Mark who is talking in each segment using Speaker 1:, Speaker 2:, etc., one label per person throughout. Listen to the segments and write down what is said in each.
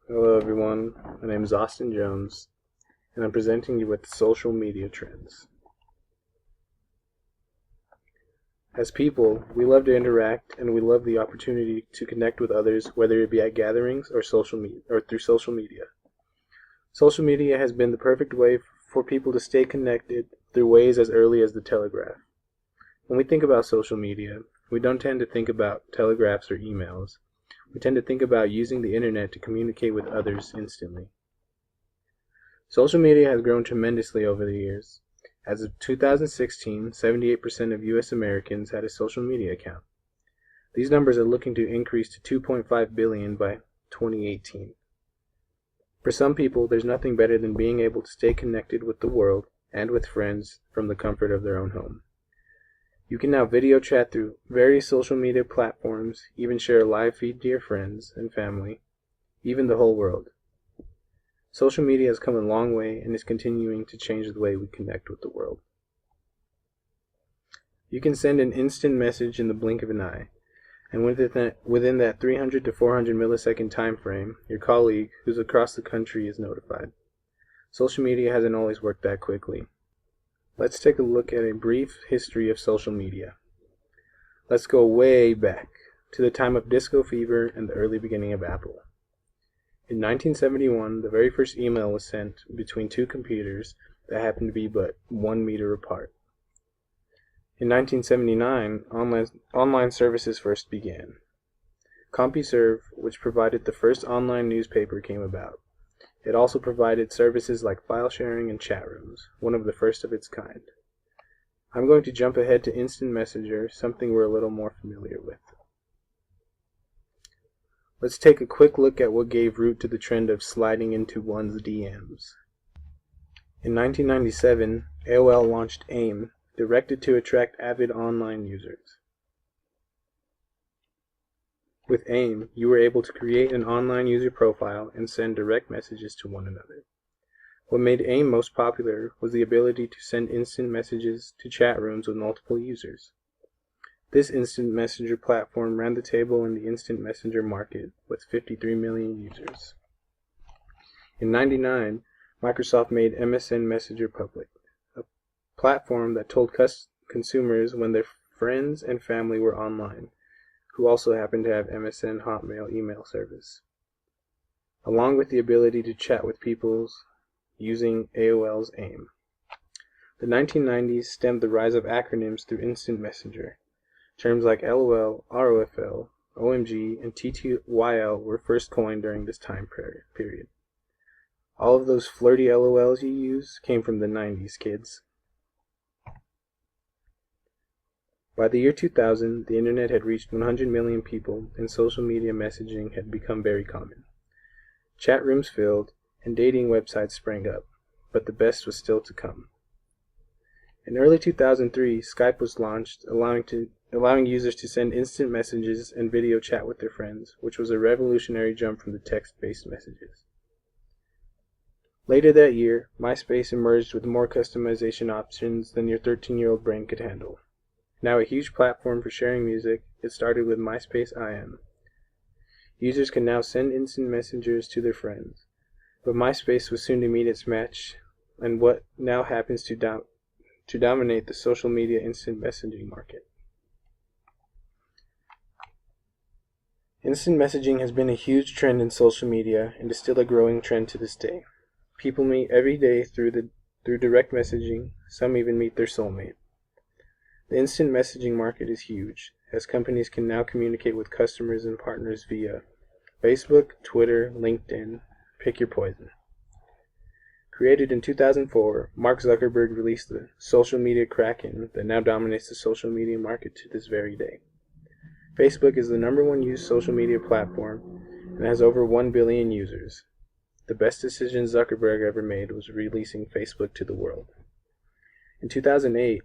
Speaker 1: Hello everyone, my name is Austin Jones, and I'm presenting you with social media trends. As people, we love to interact and we love the opportunity to connect with others, whether it be at gatherings or through social media. Social media has been the perfect way for people to stay connected through ways as early as the telegraph. When we think about social media, we don't tend to think about telegraphs or emails. We tend to think about using the internet to communicate with others instantly. Social media has grown tremendously over the years. As of 2016, 78% of US Americans had a social media account. These numbers are looking to increase to 2.5 billion by 2018. For some people, there's nothing better than being able to stay connected with the world and with friends from the comfort of their own home. You can now video chat through various social media platforms, even share a live feed to your friends and family, even the whole world. Social media has come a long way and is continuing to change the way we connect with the world. You can send an instant message in the blink of an eye, and within that 300 to 400 millisecond time frame, your colleague who's across the country is notified. Social media hasn't always worked that quickly. Let's take a look at a brief history of social media. Let's go way back to the time of disco fever and the early beginning of Apple. In 1971, the very first email was sent between two computers that happened to be but 1 meter apart. In 1979, online services first began. CompuServe, which provided the first online newspaper, came about. It also provided services like file sharing and chat rooms, one of the first of its kind. I'm going to jump ahead to Instant Messenger, something we're a little more familiar with. Let's take a quick look at what gave root to the trend of sliding into one's DMs. In 1997, AOL launched AIM, directed to attract avid online users. With AIM, you were able to create an online user profile and send direct messages to one another. What made AIM most popular was the ability to send instant messages to chat rooms with multiple users. This instant messenger platform ran the table in the instant messenger market with 53 million users. In 1999, Microsoft made MSN Messenger public, a platform that told consumers when their friends and family were online, who also happened to have MSN Hotmail email service, along with the ability to chat with people using AOL's AIM. The 1990s stemmed the rise of acronyms through instant messenger. Terms like LOL, ROFL, OMG, and TTYL were first coined during this time period. All of those flirty LOLs you use came from the 90s, kids. By the year 2000, the internet had reached 100 million people and social media messaging had become very common. Chat rooms filled and dating websites sprang up, but the best was still to come. In early 2003, Skype was launched, allowing users to send instant messages and video chat with their friends, which was a revolutionary jump from the text-based messages. Later that year, MySpace emerged with more customization options than your 13-year-old brain could handle. Now a huge platform for sharing music, it started with MySpace IM. Users can now send instant messengers to their friends, but MySpace was soon to meet its match and what now happens to dominate the social media instant messaging market. Instant messaging has been a huge trend in social media and is still a growing trend to this day. People meet every day through direct messaging, some even meet their soulmate. The instant messaging market is huge, as companies can now communicate with customers and partners via Facebook, Twitter, LinkedIn, pick your poison. Created in 2004, Mark Zuckerberg released the social media kraken that now dominates the social media market to this very day. Facebook is the #1 used social media platform and has over 1 billion users. The best decision Zuckerberg ever made was releasing Facebook to the world. In 2008,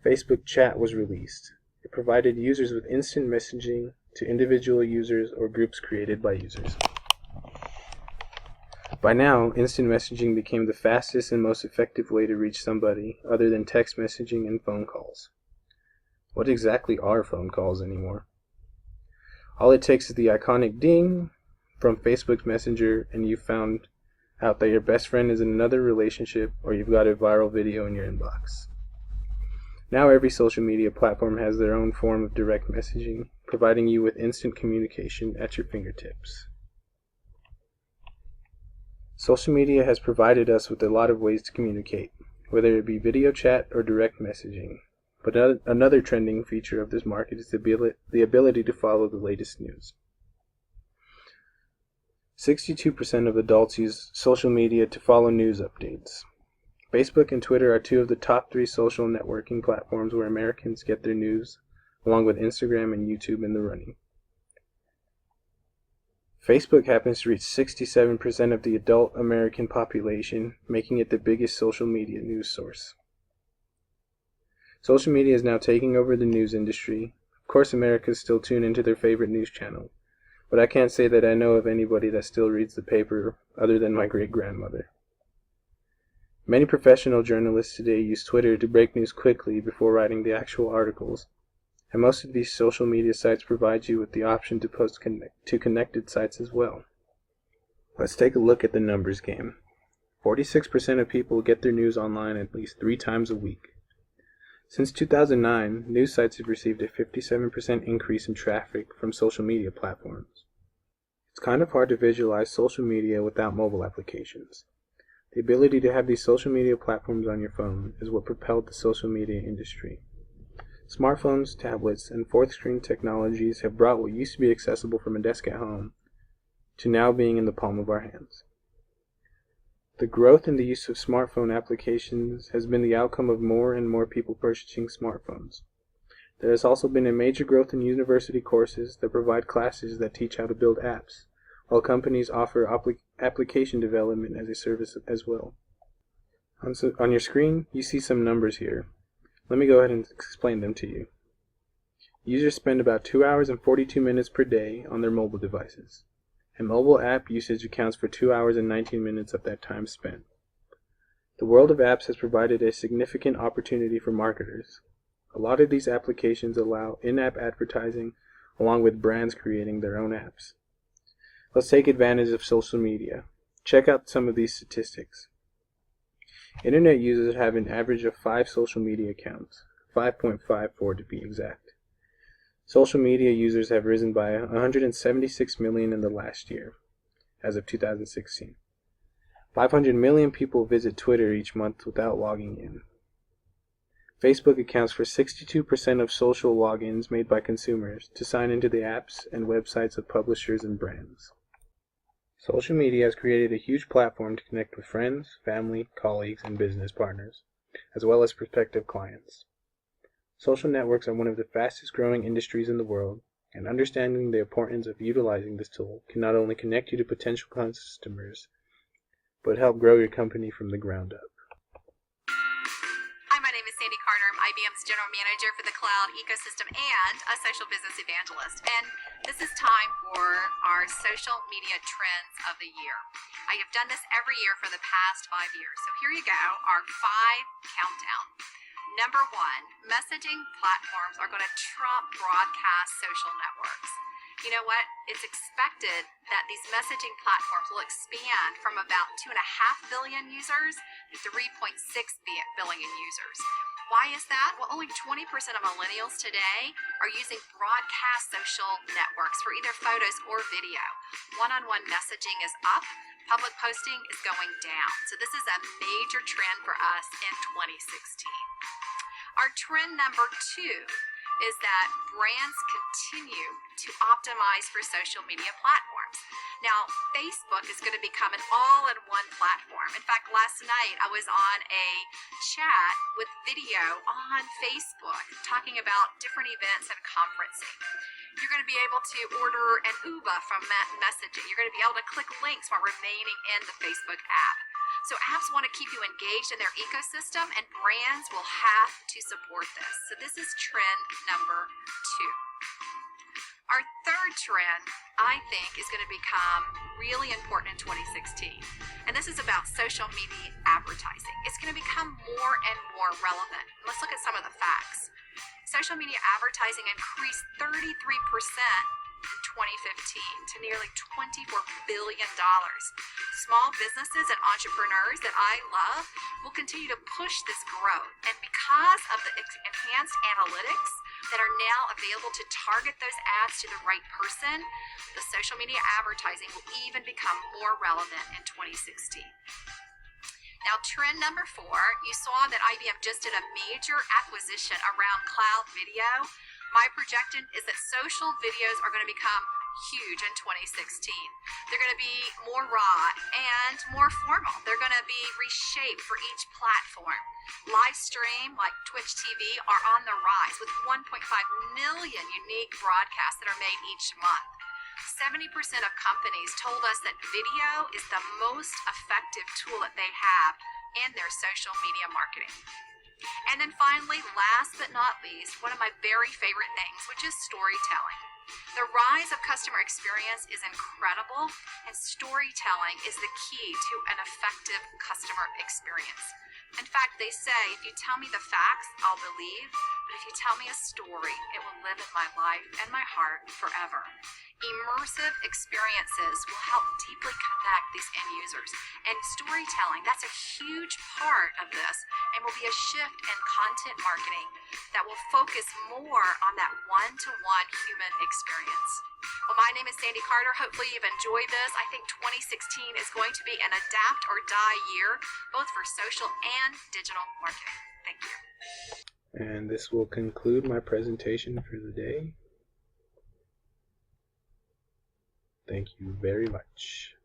Speaker 1: Facebook Chat was released. It provided users with instant messaging to individual users or groups created by users. By now, instant messaging became the fastest and most effective way to reach somebody other than text messaging and phone calls. What exactly are phone calls anymore? All it takes is the iconic ding, from Facebook Messenger and you found out that your best friend is in another relationship, or you've got a viral video in your inbox. Now every social media platform has their own form of direct messaging, providing you with instant communication at your fingertips. Social media has provided us with a lot of ways to communicate, whether it be video chat or direct messaging. But another trending feature of this market is the ability to follow the latest news. 62% of adults use social media to follow news updates. Facebook and Twitter are two of the top 3 social networking platforms where Americans get their news, along with Instagram and YouTube in the running. Facebook happens to reach 67% of the adult American population, making it the biggest social media news source. Social media is now taking over the news industry. Of course, Americans still tune into their favorite news channel, but I can't say that I know of anybody that still reads the paper other than my great-grandmother. Many professional journalists today use Twitter to break news quickly before writing the actual articles, and most of these social media sites provide you with the option to post to connected sites as well. Let's take a look at the numbers game. 46% of people get their news online at least 3 times a week. Since 2009, news sites have received a 57% increase in traffic from social media platforms. It's kind of hard to visualize social media without mobile applications. The ability to have these social media platforms on your phone is what propelled the social media industry. Smartphones, tablets, and fourth-screen technologies have brought what used to be accessible from a desk at home to now being in the palm of our hands. The growth in the use of smartphone applications has been the outcome of more and more people purchasing smartphones. There has also been a major growth in university courses that provide classes that teach how to build apps, while companies offer application development as a service as well. On your screen, you see some numbers here. Let me go ahead and explain them to you. Users spend about 2 hours and 42 minutes per day on their mobile devices, and mobile app usage accounts for 2 hours and 19 minutes of that time spent. The world of apps has provided a significant opportunity for marketers. A lot of these applications allow in-app advertising, along with brands creating their own apps. Let's take advantage of social media. Check out some of these statistics. Internet users have an average of 5 social media accounts, 5.54 to be exact. Social media users have risen by 176 million in the last year, as of 2016. 500 million people visit Twitter each month without logging in. Facebook accounts for 62% of social logins made by consumers to sign into the apps and websites of publishers and brands. Social media has created a huge platform to connect with friends, family, colleagues, and business partners, as well as prospective clients. Social networks are one of the fastest growing industries in the world, and understanding the importance of utilizing this tool can not only connect you to potential customers, but help grow your company from the ground up.
Speaker 2: Hi, my name is Sandy Carter. I'm IBM's General Manager for the Cloud Ecosystem and a Social Business Evangelist. And this is time for our Social Media Trends of the Year. I have done this every year for the past 5 years. So here you go, our 5 countdown. Number 1, messaging platforms are going to trump broadcast social networks. You know what? It's expected that these messaging platforms will expand from about 2.5 billion users to 3.6 billion users. Why is that? Well, only 20% of millennials today are using broadcast social networks for either photos or video. One-on-one messaging is up. Public posting is going down. So this is a major trend for us in 2016. Our trend number 2 is that brands continue to optimize for social media platforms. Now, Facebook is going to become an all-in-one platform. In fact, last night I was on a chat with video on Facebook talking about different events and conferencing. You're going to be able to order an Uber from messaging. You're going to be able to click links while remaining in the Facebook app. So apps want to keep you engaged in their ecosystem, and brands will have to support this. So this is trend number 2. Our third trend, I think, is going to become really important in 2016. And this is about social media advertising. It's going to become more and more relevant. Let's look at some of the facts. Social media advertising increased 33% in 2015 to nearly $24 billion. Small businesses and entrepreneurs that I love will continue to push this growth. And because of the enhanced analytics that are now available to target those ads to the right person, the social media advertising will even become more relevant in 2016. Now, trend number 4, you saw that IBM just did a major acquisition around cloud video. My projection is that social videos are going to become huge in 2016. They're going to be more raw and more formal. They're going to be reshaped for each platform. Live stream like Twitch TV are on the rise with 1.5 million unique broadcasts that are made each month. 70% of companies told us that video is the most effective tool that they have in their social media marketing. And then finally, last but not least, one of my very favorite things, which is storytelling. The rise of customer experience is incredible, and storytelling is the key to an effective customer experience. In fact, they say, if you tell me the facts, I'll believe, but if you tell me a story, it will live in my life and my heart forever. Immersive experiences will help deeply connect these end users. And storytelling, that's a huge part of this, and will be a shift in content marketing that will focus more on that one-to-one human experience. Well, my name is Sandy Carter. Hopefully you've enjoyed this. I think 2016 is going to be an adapt or die year, both for social and digital marketing. Thank you.
Speaker 1: And this will conclude my presentation for the day. Thank you very much.